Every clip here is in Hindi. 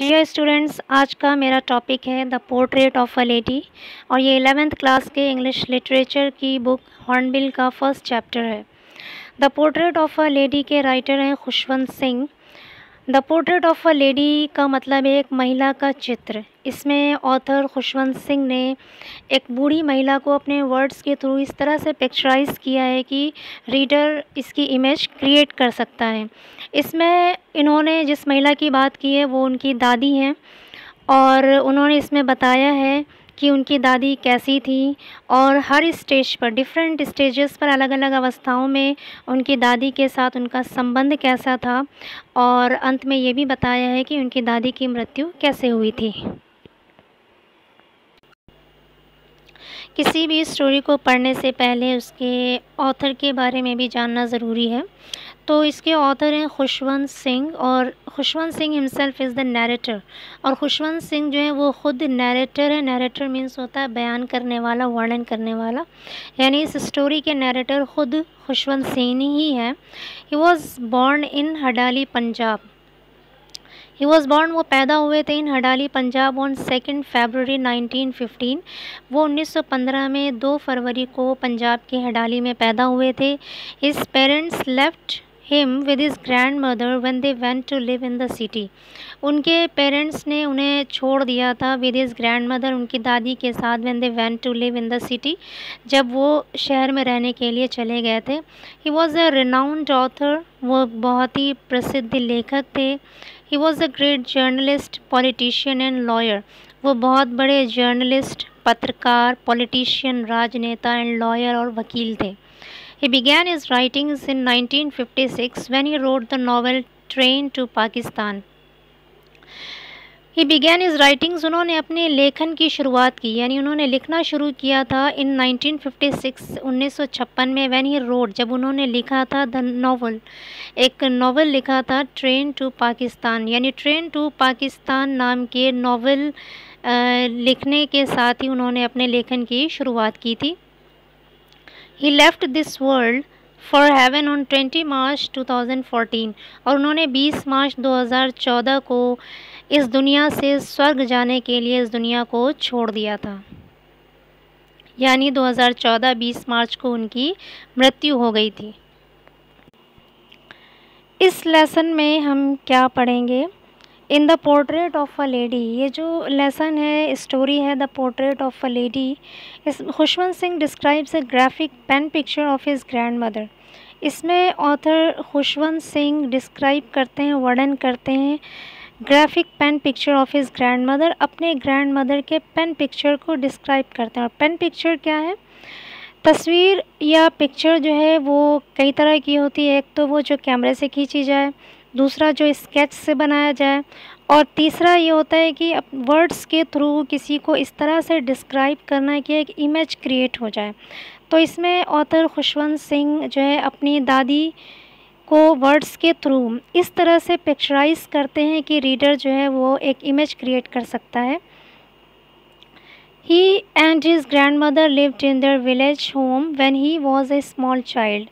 डियर स्टूडेंट्स, आज का मेरा टॉपिक है the portrait of a lady और ये 11th क्लास के इंग्लिश लिटरेचर की बुक हॉर्नबिल का फर्स्ट चैप्टर है। The portrait of a lady के राइटर हैं Khushwant Singh. The portrait of a lady का मतलब है एक महिला का चित्र। इसमें ऑथर खुशवंत सिंह ने एक बूढ़ी महिला को अपने वर्ड्स के थ्रू इस तरह से पिक्चराइज किया है कि रीडर इसकी इमेज क्रिएट कर सकता है। इसमें इन्होंने जिस महिला की बात की है वो उनकी दादी हैं और उन्होंने इसमें बताया है कि उनकी दादी कैसी थी और हर स्टेज पर, डिफरेंट स्टेजेस पर, अलग अलग अवस्थाओं में उनकी दादी के साथ उनका संबंध कैसा था और अंत में ये भी बताया है कि उनकी दादी की मृत्यु कैसे हुई थी। किसी भी स्टोरी को पढ़ने से पहले उसके ऑथर के बारे में भी जानना ज़रूरी है। तो इसके ऑथर हैं खुशवंत सिंह और Khushwant Singh himself is the narrator. और खुशवंत सिंह जो है वो ख़ुद नैरेटर है। नैरेटर मीन्स होता है बयान करने वाला, वर्णन करने वाला, यानी इस स्टोरी के नैरेटर ख़ुद खुशवंत सिंह ही है। He was born in Hadali, Punjab. He was born, वो पैदा हुए थे इन हडाली, पंजाब ऑन 2 फरवरी 1915। वो 1915 में 2 फरवरी को पंजाब के हडाली में पैदा हुए थे। His parents left him with his grandmother when they went to live in the city. उनके पेरेंट्स ने उन्हें छोड़ दिया था विद हिज ग्रैंड मदर, उनकी दादी के साथ, when they went to live in the city, जब वो शहर में रहने के लिए चले गए थे। He was a renowned author, वो बहुत ही प्रसिद्ध लेखक थे। He was a great journalist, politician and lawyer, वो बहुत बड़े जर्नलिस्ट, पत्रकार, पॉलिटिशियन, राजनेता एंड लॉयर और वकील थे। He began his writings in 1956 when he wrote the novel Train to Pakistan. He began his writings, उन्होंने अपने लेखन की शुरुआत की, यानी उन्होंने लिखना शुरू किया था in 1956, 1956 में, when he wrote, जब उन्होंने लिखा था the novel, एक नॉवल लिखा था ट्रेन टू पाकिस्तान, यानी ट्रेन टू पाकिस्तान नाम के नॉवल लिखने के साथ ही उन्होंने अपने लेखन की शुरुआत की थी। He left this world for heaven on 20 मार्च 2014 और उन्होंने 20 मार्च 2014 को इस दुनिया से स्वर्ग जाने के लिए इस दुनिया को छोड़ दिया था, यानी 2014 20 मार्च को उनकी मृत्यु हो गई थी। इस लेसन में हम क्या पढ़ेंगे? In the portrait of a lady, ये जो लेसन है, स्टोरी है the portrait of a lady, इस Khushwant Singh describes a graphic pen picture of his grandmother. इसमें ऑथर खुशवंत सिंह डिस्क्राइब करते हैं, वर्णन करते हैं graphic pen picture of his grandmother, अपने ग्रैंड मदर के पेन पिक्चर को डिस्क्राइब करते हैं। और पेन पिक्चर क्या है? तस्वीर या पिक्चर जो है वो कई तरह की होती है। एक तो वो जो कैमरे से खींची जाए, दूसरा जो स्केच से बनाया जाए, और तीसरा ये होता है कि वर्ड्स के थ्रू किसी को इस तरह से डिस्क्राइब करना है कि एक इमेज क्रिएट हो जाए। तो इसमें ऑथर खुशवंत सिंह जो है अपनी दादी को वर्ड्स के थ्रू इस तरह से पिक्चराइज करते हैं कि रीडर जो है वो एक इमेज क्रिएट कर सकता है। He and his grandmother lived in their village home when he was a small child.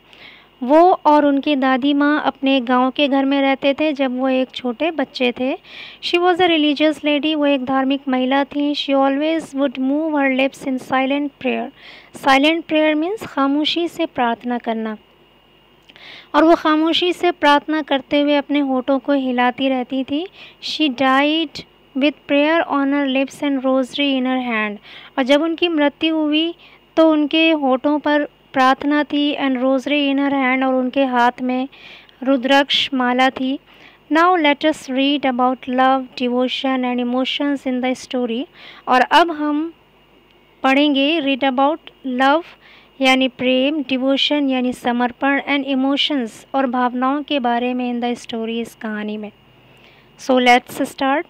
वो और उनकी दादी माँ अपने गांव के घर में रहते थे जब वो एक छोटे बच्चे थे। She was a religious lady, वो एक धार्मिक महिला थी। She always would move her lips in silent prayer. Silent prayer means खामोशी से प्रार्थना करना, और वो खामोशी से प्रार्थना करते हुए अपने होठों को हिलाती रहती थी। She died with prayer on her lips and rosary in her hand, और जब उनकी मृत्यु हुई तो उनके होठों पर प्रार्थना थी and rosary in her hand, और उनके हाथ में रुद्राक्ष माला थी। Now let us read about love, devotion and emotions in the story. और अब हम पढ़ेंगे रीड अबाउट लव यानी प्रेम, डिवोशन यानी समर्पण, एंड इमोशंस और भावनाओं के बारे में इन द स्टोरी, इस कहानी में। So let's start.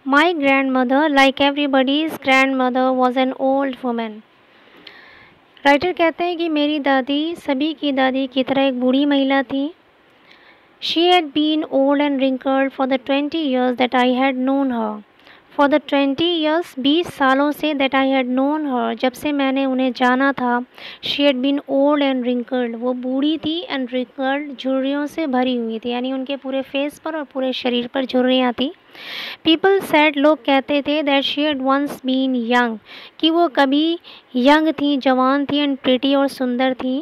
My grand mother, like everybody's grand mother, was an old women. Writer कहते हैं कि मेरी दादी सभी की दादी की तरह एक बूढ़ी महिला थी। She had been old and wrinkled for the 20 years that I had known her. For the 20 years, 20 सालों से, that I had known her, जब से मैंने उन्हें जाना था। She had been old and wrinkled, वो बूढ़ी थी, एंड रिंकल्ड, झुर्रियों से भरी हुई थी, यानी उनके पूरे फेस पर और पूरे शरीर पर झुर्रियाँ थी। पीपल सेड, लोग कहते थे, that she had once been young, कि वो कभी यंग थी, जवान थी, एंड प्रिटी और सुंदर थी,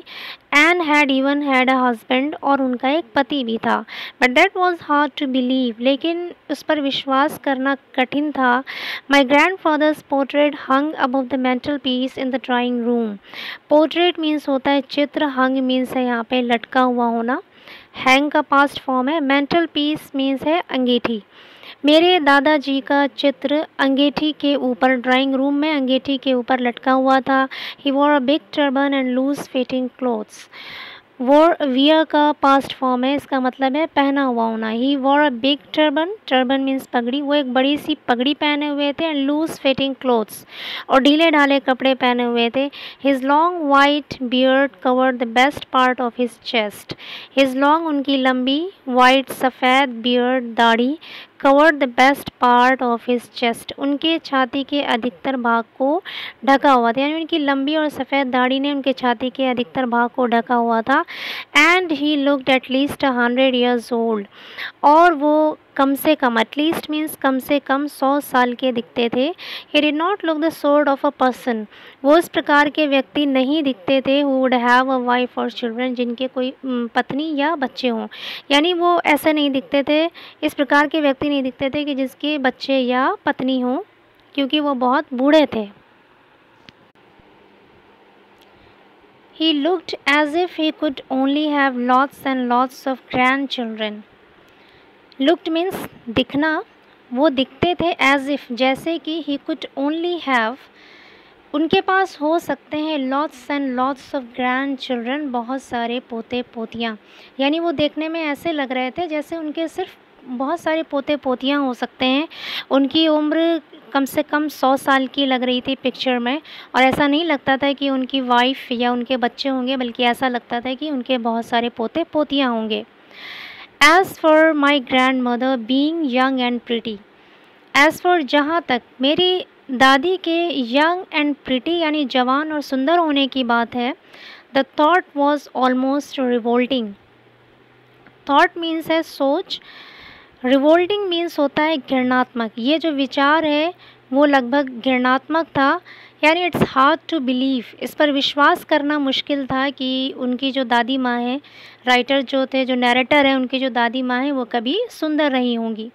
and had even had a husband, और उनका एक पति भी था। But that was hard to believe, लेकिन उस पर विश्वास करना कठिन था। My grandfather's portrait hung above the mantelpiece in the drawing room. Portrait means होता है चित्र, हंग मीन्स है यहाँ पे लटका हुआ होना, हैंग का पास्ट फॉर्म है, मेंटल पीस मीन्स है अंगीठी। मेरे दादाजी का चित्र अंगीठी के ऊपर, ड्राइंग रूम में अंगीठी के ऊपर लटका हुआ था। He wore a big turban and loose fitting clothes. Wore wear का पास्ट फॉर्म है, इसका मतलब है पहना हुआ होना। He wore a big turban, turban means पगड़ी, वो एक बड़ी सी पगड़ी पहने हुए थे, एंड लूज फिटिंग क्लोथ्स, और ढीले ढाले कपड़े पहने हुए थे। His long white beard covered the best part of his chest. His long, उनकी लंबी, वाइट सफ़ेद, बियर्ड दाढ़ी, covered the best part of his chest, उनके छाती के अधिकतर भाग को ढका हुआ था, यानी उनकी लंबी और सफ़ेद दाढ़ी ने उनके छाती के अधिकतर भाग को ढका हुआ था। And he looked at least 100 years old, और वो कम से कम, एटलीस्ट मीन्स कम से कम 100 साल के दिखते थे। He did not look the sort of a person, वो इस प्रकार के व्यक्ति नहीं दिखते थे who would have a wife और चिल्ड्रन, जिनके कोई पत्नी या बच्चे हों, यानी वो ऐसे नहीं दिखते थे, इस प्रकार के व्यक्ति नहीं दिखते थे कि जिसके बच्चे या पत्नी हों, क्योंकि वो बहुत बूढ़े थे। He looked as if he could only have lots and lots of grandchildren. Looked means दिखना, वो दिखते थे as if, जैसे कि he could only have, उनके पास हो सकते हैं lots and lots of grandchildren, बहुत सारे पोते पोतियाँ, यानी वो देखने में ऐसे लग रहे थे जैसे उनके सिर्फ बहुत सारे पोते पोतियाँ हो सकते हैं। उनकी उम्र कम से कम 100 साल की लग रही थी पिक्चर में, और ऐसा नहीं लगता था कि उनकी वाइफ या उनके बच्चे होंगे, बल्कि ऐसा लगता था कि उनके बहुत सारे पोते पोतियाँ होंगे। As for my grand mother being young and pretty, as for, जहाँ तक मेरी दादी के यंग एंड प्रिटी यानी जवान और सुंदर होने की बात है, the thought was almost revolting. Thought means है सोच, रिवोल्टिंग मीन्स होता है घृणात्मक। ये जो विचार है वो लगभग घृणात्मक था, यानी इट्स हार्ड टू बिलीव, इस पर विश्वास करना मुश्किल था कि उनकी जो दादी माँ है, राइटर जो थे, जो नैरेटर है, उनकी जो दादी माँ है वो कभी सुंदर रही होंगी।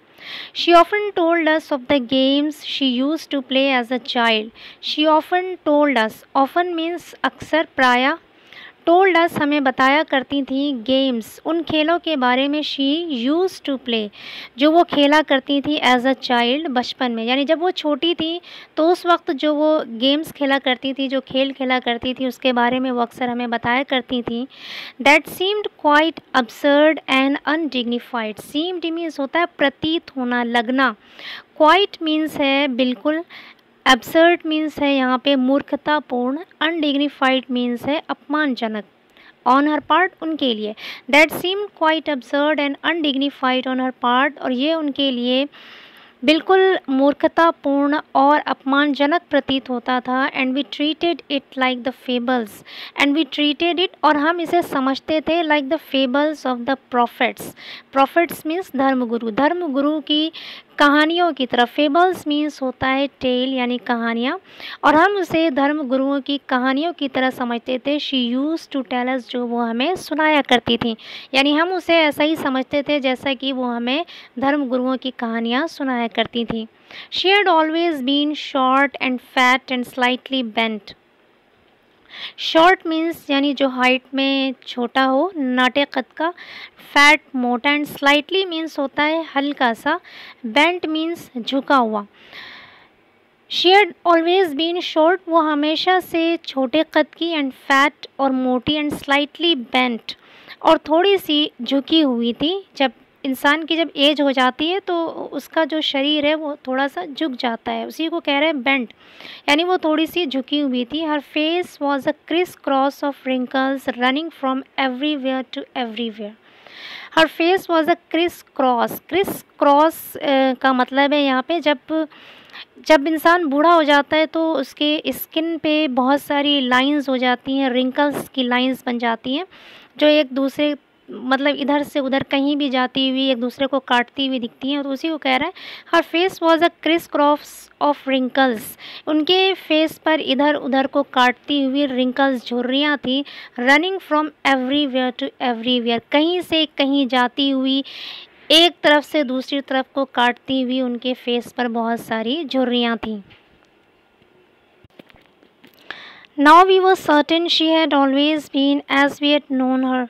She often told us of the games she used to play as a child. She often told us, often means अक्सर, प्रायः, टोल्ड अस हमें बताया करती थी, गेम्स उन खेलों के बारे में, शी यूज़ टू प्ले जो वो खेला करती थी एज अ चाइल्ड बचपन में, यानी जब वो छोटी थी तो उस वक्त जो वो गेम्स खेला करती थी, जो खेल खेला करती थी, उसके बारे में वो अक्सर हमें बताया करती थी। That seemed quite absurd and undignified. Seemed means होता है प्रतीत होना, लगना, क्वाइट मीन्स है बिल्कुल, एब्सर्ड मीन्स है यहाँ पे मूर्खतापूर्ण, अनडिग्निफाइड मीन्स है अपमानजनक। ऑन हर पार्ट, उनके लिए, that seemed quite absurd and undignified on her part, और ये उनके लिए बिल्कुल मूर्खतापूर्ण और अपमानजनक प्रतीत होता था। And we treated it like the fables, and we treated it, और हम इसे समझते थे like the fables of the prophets. Prophets means धर्मगुरु, धर्मगुरु की कहानियों की तरफ। फेबल्स मीन्स होता है टेल यानी कहानियाँ, और हम उसे धर्मगुरुओं की कहानियों की तरह समझते थे। She used to tell us, जो वो हमें सुनाया करती थी, यानी हम उसे ऐसा ही समझते थे जैसा कि वो हमें धर्मगुरुओं की कहानियाँ सुनाया करती थी। She had always been short and fat and slightly bent. Short means यानी जो हाइट में छोटा हो, नाटे कद का, फैट मोटा, एंड स्लाइटली मीन्स होता है हल्का सा, बेंट मीन्स झुका हुआ। She had always been short, वो हमेशा से छोटे कद की, एंड फैट और मोटी, एंड स्लाइटली बेंट और थोड़ी सी झुकी हुई थी। जब इंसान की जब एज हो जाती है तो उसका जो शरीर है वो थोड़ा सा झुक जाता है, उसी को कह रहे हैं बेंट, यानी वो थोड़ी सी झुकी हुई थी। Her face was a criss cross of wrinkles running from everywhere to everywhere. Her face was a criss cross. Criss cross का मतलब है यहाँ पे जब इंसान बूढ़ा हो जाता है तो उसके स्किन पे बहुत सारी लाइंस हो जाती हैं, रिंकल्स की लाइंस बन जाती हैं जो एक दूसरे मतलब इधर से उधर कहीं भी जाती हुई एक दूसरे को काटती हुई दिखती हैं। तो उसी को कह रहा है her face was a criss cross of wrinkles. उनके फेस पर इधर उधर को काटती हुई रिंकल्स, झुर्रियाँ थी। Running from everywhere to everywhere, कहीं से कहीं जाती हुई, एक तरफ से दूसरी तरफ को काटती हुई उनके फेस पर बहुत सारी झुर्रियाँ थीं। Now we were certain she had always been as we had known her.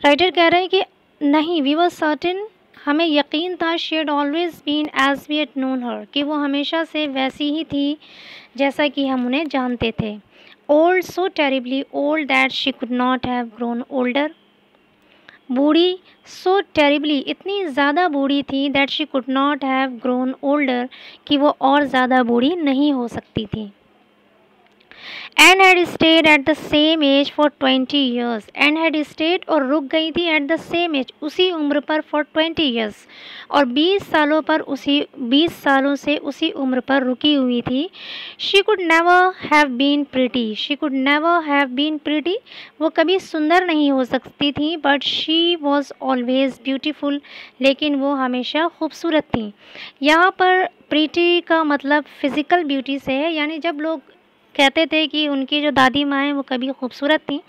Writer कह रहे हैं कि नहीं, वी वर सर्टेन, हमें यकीन था, she had always been as we had known her, कि वो हमेशा से वैसी ही थी जैसा कि हम उन्हें जानते थे। Old, so terribly old that she could not have grown older. बूढ़ी, सो टेरिबली, इतनी ज़्यादा बूढ़ी थी, that she could not have grown older, कि वो और ज़्यादा बूढ़ी नहीं हो सकती थी। And had stayed at the same age for 20 years. And had stayed, और रुक गई थी, एट द सेम एज, उसी उम्र पर, फॉर 20 ईयर्स, और 20 सालों पर, 20 सालों से उसी उम्र पर रुकी हुई थी। She could never have been pretty, she could never have been pretty, वो कभी सुंदर नहीं हो सकती थी, but she was always beautiful, लेकिन वो हमेशा खूबसूरत थी। यहाँ पर प्रिटी का मतलब फिज़िकल ब्यूटी से है, यानी जब लोग कहते थे कि उनकी जो दादी माँ हैं वो कभी खूबसूरत थी,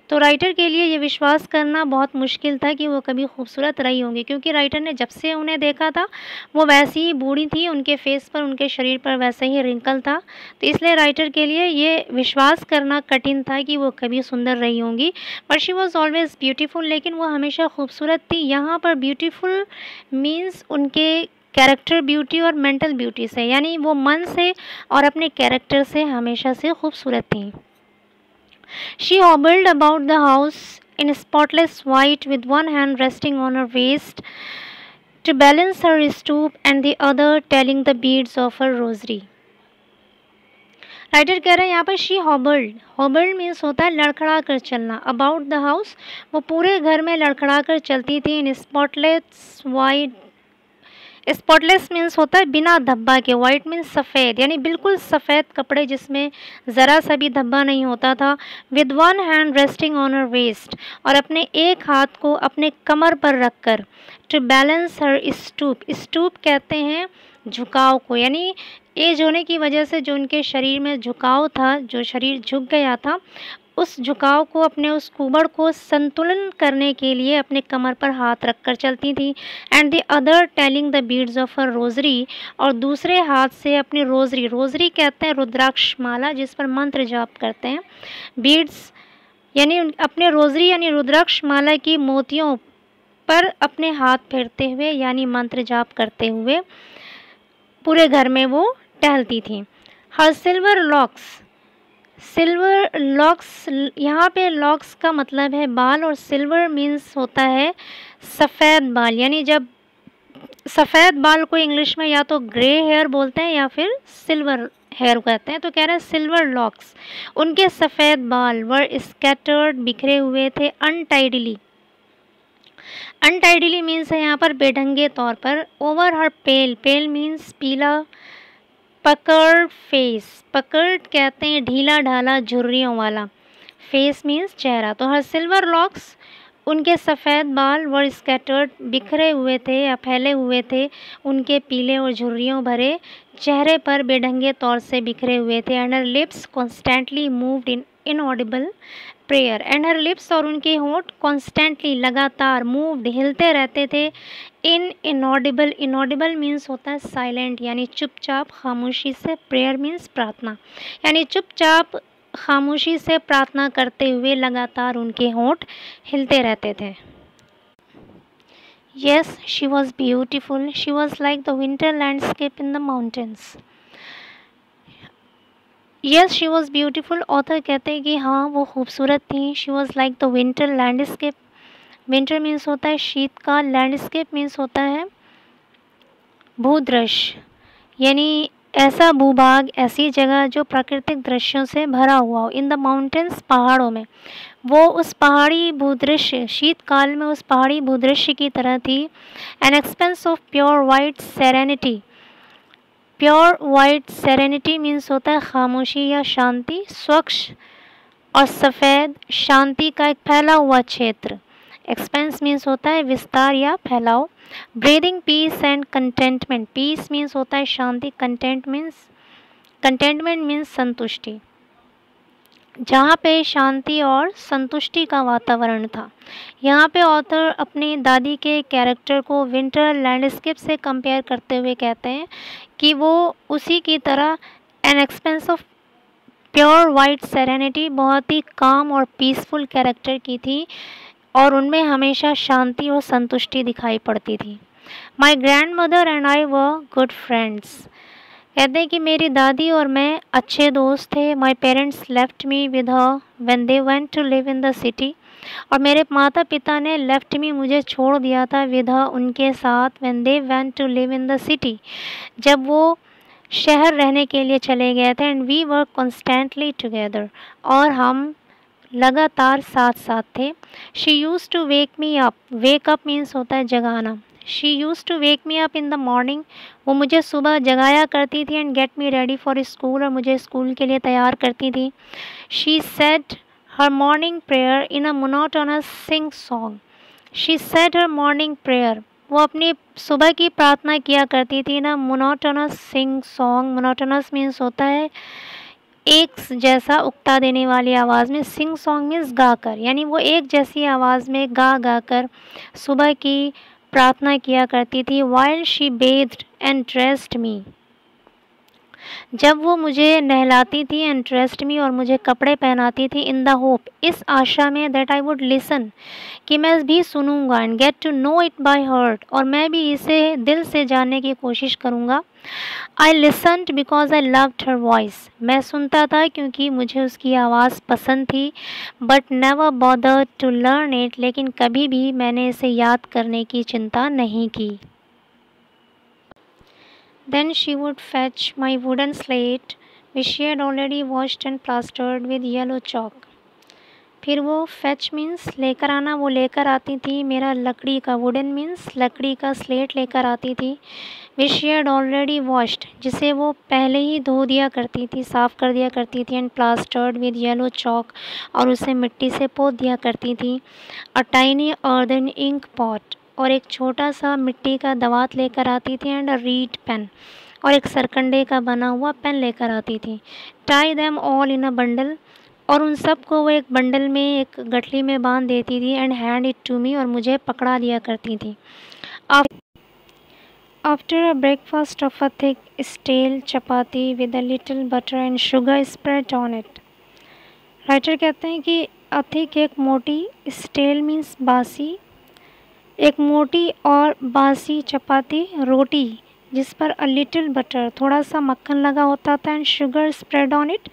तो राइटर के लिए ये विश्वास करना बहुत मुश्किल था कि वो कभी खूबसूरत रही होंगी, क्योंकि राइटर ने जब से उन्हें देखा था वो वैसी ही बूढ़ी थी, उनके फेस पर, उनके शरीर पर वैसा ही रिंकल था। तो इसलिए राइटर के लिए ये विश्वास करना कठिन था कि वो कभी सुंदर रही होंगी। But she was always beautiful, लेकिन वो हमेशा खूबसूरत थी। यहाँ पर ब्यूटीफुल मीन्स उनके कैरेक्टर ब्यूटी और मेंटल ब्यूटी से, यानी वो मन से और अपने कैरेक्टर से हमेशा से खूबसूरत थी। She hobbled about the house in spotless white with one hand resting on her waist to balance her stoop and the other telling the beads of her rosary. Writer कह रहे हैं यहाँ पर शी हॉबल्ड, हॉबल्ड मीन्स होता है लड़खड़ा कर चलना। अबाउट द हाउस, वो पूरे घर में लड़खड़ा कर चलती थी। इन स्पॉटलेस वाइट, स्पॉटलेस मीन्स होता है बिना धब्बा के, वाइट मीन्स सफ़ेद, यानी बिल्कुल सफ़ेद कपड़े जिसमें ज़रा सा भी धब्बा नहीं होता था। With one hand resting on her waist, और अपने एक हाथ को अपने कमर पर रखकर। To balance her stoop, stoop कहते हैं झुकाव को, यानी एज होने की वजह से जो उनके शरीर में झुकाव था, जो शरीर झुक गया था, उस झुकाव को, अपने उस कुबड़ को संतुलन करने के लिए अपने कमर पर हाथ रखकर चलती थी। And the other telling the beads of her rosary, और दूसरे हाथ से अपनी रोजरी, रोजरी कहते हैं रुद्राक्ष माला जिस पर मंत्र जाप करते हैं। बीड्स यानी अपने रोजरी यानी रुद्राक्ष माला की मोतियों पर अपने हाथ फेरते हुए, यानी मंत्र जाप करते हुए पूरे घर में वो टहलती थी। हर सिल्वर लॉक्स, सिल्वर लॉक्स, यहाँ पे लॉक्स का मतलब है बाल, और सिल्वर मीन्स होता है सफ़ेद बाल, यानी जब सफ़ेद बाल को इंग्लिश में या तो ग्रे हेयर बोलते हैं या फिर सिल्वर हेयर कहते हैं। तो कह रहे हैं सिल्वर लॉक्स, उनके सफ़ेद बाल वर स्कैटर्ड, बिखरे हुए थे। अनटाइडली, अनटाइडली मीन्स है यहाँ पर बेढंगे तौर पर। ओवर हर पेल, पेल मीन्स पीला। पकड़ फेस, पकड़ कहते हैं ढीला ढाला झुर्रियों वाला। फेस मीन्स चेहरा। तो हर सिल्वर लॉक्स, उनके सफ़ेद बाल वर स्कैटर्ड, बिखरे हुए थे या फैले हुए थे उनके पीले और झुर्रियों भरे चेहरे पर बेढंगे तौर से बिखरे हुए थे। And her lips constantly moved in inaudible prayer, and her lips, और उनके होंठ कॉन्स्टेंटली लगातार मूव्ड, हिलते रहते थे। इन इनऑडिबल, इनऑडिबल मीन्स होता है साइलेंट, यानी चुपचाप, खामोशी से। प्रेयर मीन्स प्रार्थना, यानी चुपचाप खामोशी से प्रार्थना करते हुए लगातार उनके होंठ हिलते रहते थे। Yes, she was beautiful, she was like the winter landscape in the mountains. Yes, she was beautiful, author कहते हैं कि हाँ वो खूबसूरत थी। She was like the winter landscape, winter means होता है शीतकाल, लैंडस्केप मीन्स होता है भूदृश्य, यानी ऐसा भूभाग, ऐसी जगह जो प्राकृतिक दृश्यों से भरा हुआ हो। इन द माउंटेन्स, पहाड़ों में, वो उस पहाड़ी भूदृश्य, शीतकाल में उस पहाड़ी भूदृश्य की तरह थी। An expense of pure white serenity, pure white serenity means होता है खामोशी या शांति। स्वच्छ और सफ़ेद, शांति का एक फैला हुआ क्षेत्र। एक्सपेंस मीन्स होता है विस्तार या फैलाव। Breathing peace and contentment, peace means होता है शांति, कंटेंटमेंट मीन्स संतुष्टि। जहाँ पे शांति और संतुष्टि का वातावरण था। यहाँ पे ऑथर अपनी दादी के कैरेक्टर को विंटर लैंडस्केप से कंपेयर करते हुए कहते हैं कि वो उसी की तरह an expense of pure white serenity, बहुत ही काम और पीसफुल कैरेक्टर की थी और उनमें हमेशा शांति और संतुष्टि दिखाई पड़ती थी। My grand mother and I were good friends, कहते हैं कि मेरी दादी और मैं अच्छे दोस्त थे। My parents left me with her when they went to live in the city, और मेरे माता पिता ने लेफ्ट मी, मुझे छोड़ दिया था, विद हर, उनके साथ, when they went to live in the city, जब वो शहर रहने के लिए चले गए थे। And we were constantly together, और हम लगातार साथ साथ थे। She used to wake me up, wake up means होता है जगाना। She used to wake me up in the morning, वो मुझे सुबह जगाया करती थी। And get me ready for school, और मुझे स्कूल के लिए तैयार करती थी। She said her morning prayer in a monotonous sing song, she said her morning prayer, वो अपनी सुबह की प्रार्थना किया करती थी ना monotonous sing song. Monotonous means होता है एक जैसा उकता देने वाली आवाज़ में, सिंग सॉन्ग मीन्स गाकर, यानी वो एक जैसी आवाज़ में गा गा कर सुबह की प्रार्थना किया करती थी। वाइल शी बेथ्ड एंड ड्रेस्ड मी, जब वो मुझे नहलाती थी, एंड ड्रेस्ड मी, और मुझे कपड़े पहनाती थी, इन द होप, इस आशा में, दैट आई वुड लिसन, कि मैं भी सुनूंगा, and get to know it by heart, और मैं भी इसे दिल से जानने की कोशिश करूंगा। I listened because I loved her voice, मैं सुनता था क्योंकि मुझे उसकी आवाज़ पसंद थी। But never bothered to learn it, लेकिन कभी भी मैंने इसे याद करने की चिंता नहीं की। Then she would fetch my wooden slate, which she had already washed and plastered with yellow chalk. फिर वो fetch means लेकर आना, वो लेकर आती थी मेरा लकड़ी का, wooden means लकड़ी का स्लेट लेकर आती थी, which she had already washed, जिसे वो पहले ही धो दिया करती थी, साफ़ कर दिया करती थी, and plastered with yellow chalk, और उसे मिट्टी से पोत दिया करती थी। A tiny earthen ink pot, और एक छोटा सा मिट्टी का दवात लेकर आती थी, एंड अ रीड पेन, और एक सरकंडे का बना हुआ पेन लेकर आती थी। Tie them all in a bundle, और उन सब को वो एक बंडल में, एक गठली में बांध देती थी। And hand it to me, और मुझे पकड़ा दिया करती थी। After a breakfast of a thick stale chapati with a little butter and sugar spread on it, writer कहते हैं कि थिक एक मोटी, स्टेल मीन्स बासी, एक मोटी और बासी चपाती, रोटी जिस पर अ लिटिल बटर, थोड़ा सा मक्खन लगा होता था, and sugar spread on it,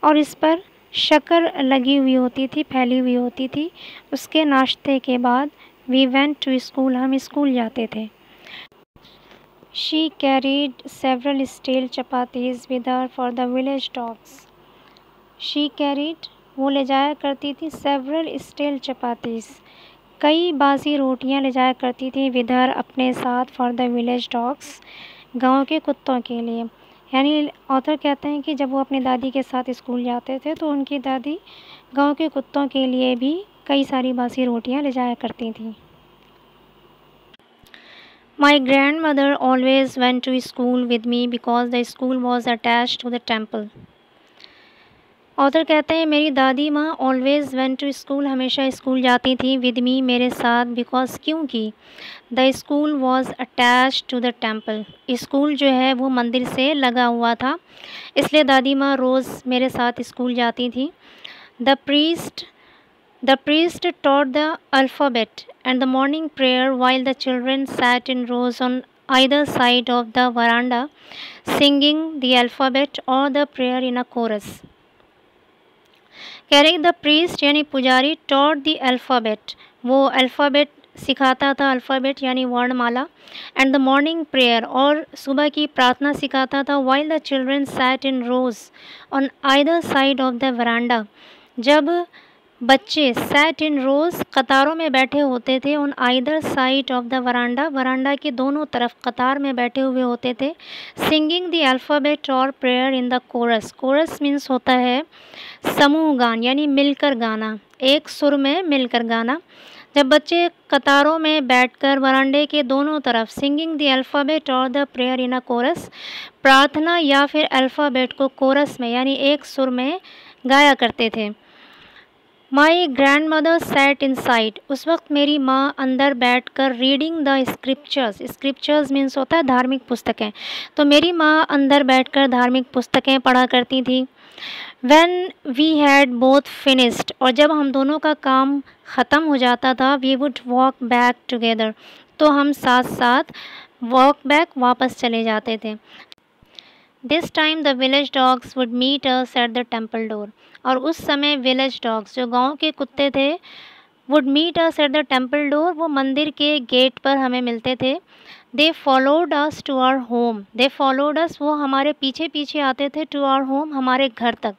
और इस पर शक्कर लगी हुई होती थी, फैली हुई होती थी। उसके नाश्ते के बाद वी वेंट टू स्कूल, हम स्कूल जाते थे। She carried several steel chapatis with her for the village dogs, she carried, वो ले जाया करती थी, सेवरल स्टील चपातीज, कई बासी रोटियां ले जाया करती थी, विदर, अपने साथ, फॉर द विलेज डॉग्स, गांव के कुत्तों के लिए। यानी ऑथर कहते हैं कि जब वो अपनी दादी के साथ स्कूल जाते थे तो उनकी दादी गांव के कुत्तों के लिए भी कई सारी बासी रोटियां ले जाया करती थी। My grand mother always went to school with me because the school was attached to the temple, author कहते हैं मेरी दादी माँ ऑलवेज़ वेंट टू स्कूल, हमेशा स्कूल जाती थी, विद मी, मेरे साथ, बिकॉज, क्योंकि, the school was attach to the temple, school जो है वो मंदिर से लगा हुआ था, इसलिए दादी माँ रोज़ मेरे साथ स्कूल जाती थी। The priest taught the alphabet and the morning prayer while the children sat in rows on either side of the veranda singing the alphabet or the prayer in a chorus। कह रहे द प्रीस्ट यानी पुजारी, टॉट द अल्फ़ाबेट, वो अल्फ़ाबेट सिखाता था, अल्फ़ाबेट यानी वर्णमाला, एंड द मॉर्निंग प्रेयर, और सुबह की प्रार्थना सिखाता था। While the children sat in rows on either side of the veranda, जब बच्चे सैट इन रोज़ कतारों में बैठे होते थे, on either side of the verandah, verandah के दोनों तरफ कतार में बैठे हुए होते थे। सिंगिंग द अल्फ़ाबेट और prayer in the chorus, chorus means होता है समूह गान यानी मिलकर गाना, एक सुर में मिलकर गाना। जब बच्चे कतारों में बैठकर वरांडे के दोनों तरफ सिंगिंग द अल्फ़ाबेट और the prayer in a chorus, प्रार्थना या फिर अल्फ़ाबेट को कोरस में यानी एक सुर में गाया करते थे। My grand mother sat in side, उस वक्त मेरी माँ अंदर बैठकर reading the scriptures, scriptures means होता है धार्मिक पुस्तकें, तो मेरी माँ अंदर बैठकर धार्मिक पुस्तकें पढ़ा करती थी। When we had both finished, और जब हम दोनों का काम ख़त्म हो जाता था, we would walk back together, तो हम साथ साथ walk back वापस चले जाते थे। This time the village dogs would meet us at the temple door, और उस समय village dogs जो गांव के कुत्ते थे would meet us at the temple door, वो मंदिर के गेट पर हमें मिलते थे। They followed us to our home, they followed us, वो हमारे पीछे पीछे आते थे to our home, हमारे घर तक।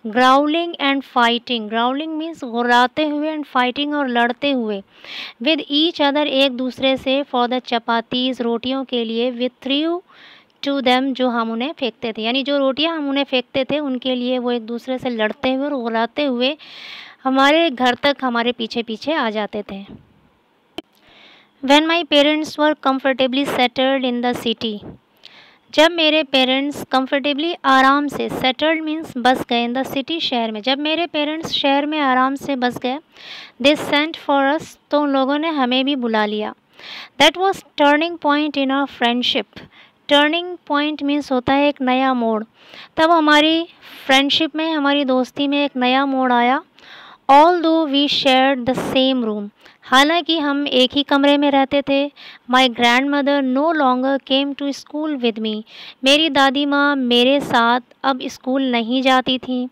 Growling and fighting, growling means गुर्राते हुए and fighting और लड़ते हुए। With each other, एक दूसरे से, for the chapatis, रोटियों के लिए, we threw to them, जो हम उन्हें फेंकते थे, यानी जो रोटियां हम उन्हें फेंकते थे उनके लिए वो एक दूसरे से लड़ते हुए और गुर्राते हुए हमारे घर तक हमारे पीछे पीछे आ जाते थे। When my parents were comfortably settled in the city, जब मेरे पेरेंट्स कंफर्टेबली आराम से, सेटल्ड मीन्स बस गए, इन द सिटी शहर में, जब मेरे पेरेंट्स शहर में आराम से बस गए, दे सेंट फॉर अस, तो उन लोगों ने हमें भी बुला लिया। That was turning point in our friendship, turning point means होता है एक नया मोड़, तब हमारी फ्रेंडशिप में, हमारी दोस्ती में एक नया मोड़ आया। Although we shared the same room, हालांकि हम एक ही कमरे में रहते थे। My grand mother no longer came to school with me, मेरी दादी माँ मेरे साथ अब स्कूल नहीं जाती थी।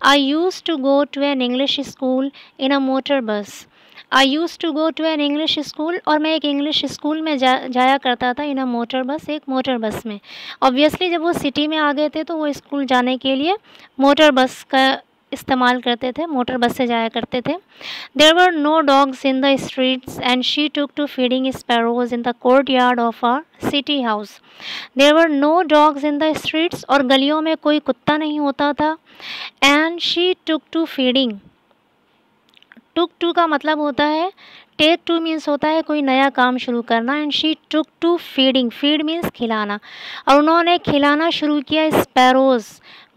I used to go to an English school in a motor bus, I used to go to an English school, और मैं एक इंग्लिश स्कूल में जाया करता था, इन अ मोटर बस, एक मोटर बस में। ऑब्वियसली जब वो सिटी में आ गए थे तो वो स्कूल जाने के लिए मोटर बस का इस्तेमाल करते थे, मोटर बस से जाया करते थे। There were no dogs in the streets and she took to feeding sparrows in the courtyard of our city house. There were no dogs in the streets, और गलियों में कोई कुत्ता नहीं होता था। And she took to feeding, took to का मतलब होता है, टेक टू मीन्स होता है कोई नया काम शुरू करना, and she took to feeding, feed means खिलाना, और उन्होंने खिलाना शुरू किया स्पैरोज,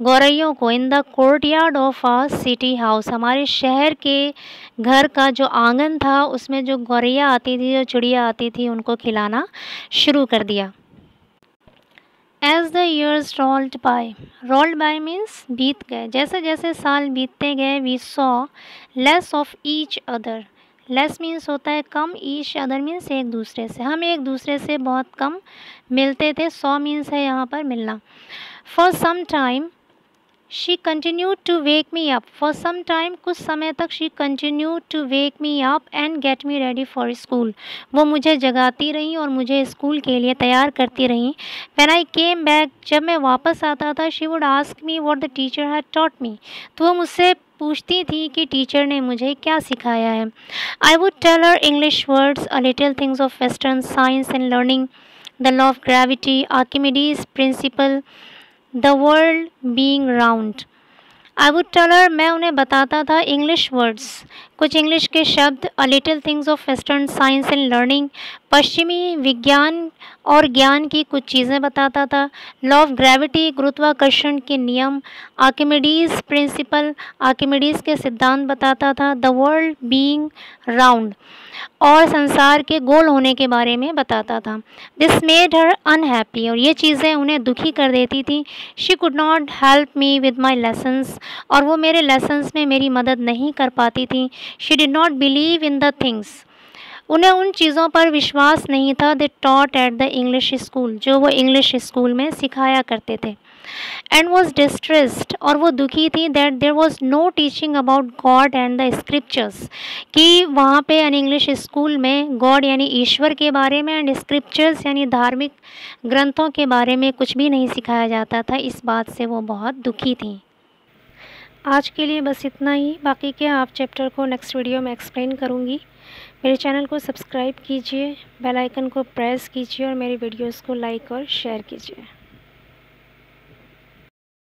गौरैयों को, in the courtyard of our city house, हमारे शहर के घर का जो आंगन था उसमें जो गौरैया आती थी, जो चिड़िया आती थी, उनको खिलाना शुरू कर दिया। As the years rolled by means बीत गए, जैसे जैसे साल बीतते गए, we saw less of each other, less means होता है कम, ईच अदर मीन्स एक दूसरे से, हम एक दूसरे से बहुत कम मिलते थे। सॉ मीन्स है यहाँ पर मिलना। For some time she continued to wake me up, for some time कुछ समय तक, she continued to wake me up and get me ready for school, वो मुझे जगाती रहीं और मुझे स्कूल के लिए तैयार करती रहीं। व्हेन आई केम बैक, जब मैं वापस आता था, she would ask me what the teacher had taught me, तो वो मुझसे पूछती थी कि टीचर ने मुझे क्या सिखाया है। I would tell her English words, a little things of western science and learning, the law of gravity, Archimedes principle, the world being round. I would tell her, मैं उन्हें बताता था इंग्लिश वर्ड्स, कुछ इंग्लिश के शब्द, अ little things of western science and learning, पश्चिमी विज्ञान और ज्ञान की कुछ चीज़ें बताता था, लॉ ऑफ ग्रेविटी, गुरुत्वाकर्षण के नियम, आर्किमिडीज प्रिंसिपल, आर्किमिडीज के सिद्धांत बताता था, द वर्ल्ड बीइंग राउंड, और संसार के गोल होने के बारे में बताता था। दिस मेड हर अनहैप्पी, और ये चीज़ें उन्हें दुखी कर देती थी। She could not help me with my lessons, और वो मेरे लेसन्स में मेरी मदद नहीं कर पाती थी। She did not believe in the things, उन्हें उन चीज़ों पर विश्वास नहीं था, they taught at the English school, जो वो इंग्लिश स्कूल में सिखाया करते थे। एंड वॉज डिस्ट्रेस्ड, और वो दुखी थी, that there was no teaching about God and the scriptures, कि वहाँ पे एन इंग्लिश स्कूल में गॉड यानी ईश्वर के बारे में, एंड स्क्रिप्चर्स यानी धार्मिक ग्रंथों के बारे में कुछ भी नहीं सिखाया जाता था। इस बात से वो बहुत दुखी थी। आज के लिए बस इतना ही, बाकी के आप चैप्टर को नेक्स्ट वीडियो में एक्सप्लेन करूँगी। मेरे चैनल को सब्सक्राइब कीजिए, बेल आइकन को प्रेस कीजिए और मेरी वीडियोस को लाइक और शेयर कीजिए।